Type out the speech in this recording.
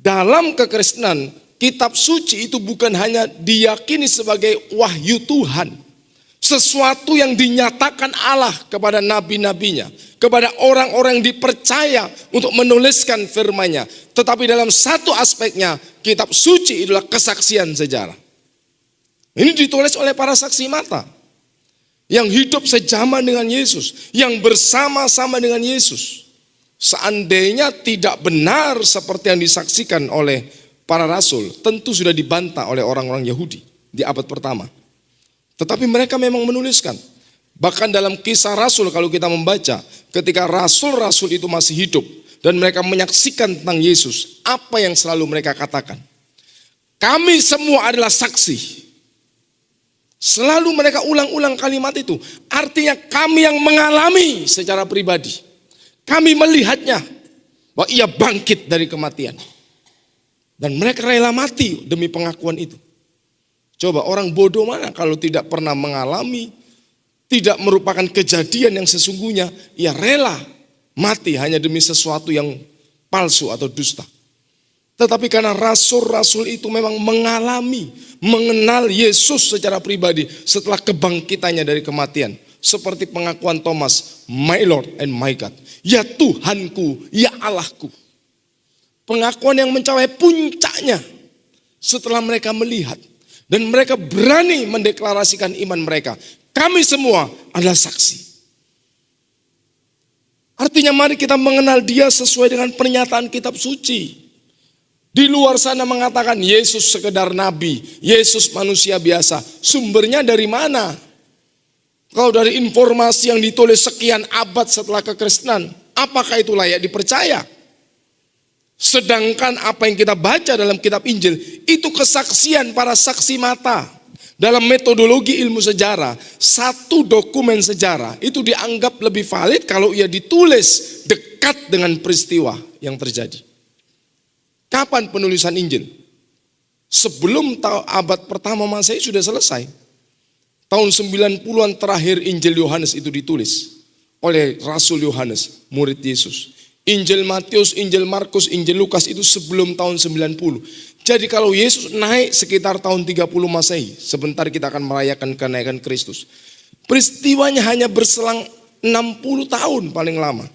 dalam kekristenan, kitab suci itu bukan hanya diyakini sebagai wahyu Tuhan, sesuatu yang dinyatakan Allah kepada nabi-nabinya, kepada orang-orang yang dipercaya untuk menuliskan firman-Nya. Tetapi dalam satu aspeknya, kitab suci adalah kesaksian sejarah. Ini ditulis oleh para saksi mata yang hidup sejaman dengan Yesus, yang bersama-sama dengan Yesus. Seandainya tidak benar seperti yang disaksikan oleh para rasul, tentu sudah dibantah oleh orang-orang Yahudi di abad pertama. Tetapi mereka memang menuliskan. Bahkan dalam Kisah Rasul kalau kita membaca, ketika rasul-rasul itu masih hidup dan mereka menyaksikan tentang Yesus, apa yang selalu mereka katakan? Kami semua adalah saksi. Selalu mereka ulang-ulang kalimat itu. Artinya kami yang mengalami secara pribadi. Kami melihatnya bahwa ia bangkit dari kematian. Dan mereka rela mati demi pengakuan itu. Coba orang bodoh mana kalau tidak pernah mengalami, tidak merupakan kejadian yang sesungguhnya, ia rela mati hanya demi sesuatu yang palsu atau dusta. Tetapi karena rasul-rasul itu memang mengalami, mengenal Yesus secara pribadi setelah kebangkitannya dari kematian. Seperti pengakuan Thomas, my Lord and my God. Ya Tuhanku, ya Allahku. Pengakuan yang mencapai puncaknya setelah mereka melihat. Dan mereka berani mendeklarasikan iman mereka. Kami semua adalah saksi. Artinya mari kita mengenal Dia sesuai dengan pernyataan kitab suci. Di luar sana mengatakan Yesus sekedar nabi, Yesus manusia biasa. Sumbernya dari mana? Kalau dari informasi yang ditulis sekian abad setelah kekristenan, apakah itu layak dipercaya? Sedangkan apa yang kita baca dalam kitab Injil, itu kesaksian para saksi mata. Dalam metodologi ilmu sejarah, satu dokumen sejarah itu dianggap lebih valid kalau ia ditulis dekat dengan peristiwa yang terjadi. Kapan penulisan Injil? Sebelum abad pertama Masehi sudah selesai. Tahun 90-an terakhir Injil Yohanes itu ditulis oleh Rasul Yohanes, murid Yesus. Injil Matius, Injil Markus, Injil Lukas itu sebelum tahun 90. Jadi kalau Yesus naik sekitar tahun 30 Masehi, sebentar kita akan merayakan kenaikan Kristus. Peristiwanya hanya berselang 60 tahun paling lama.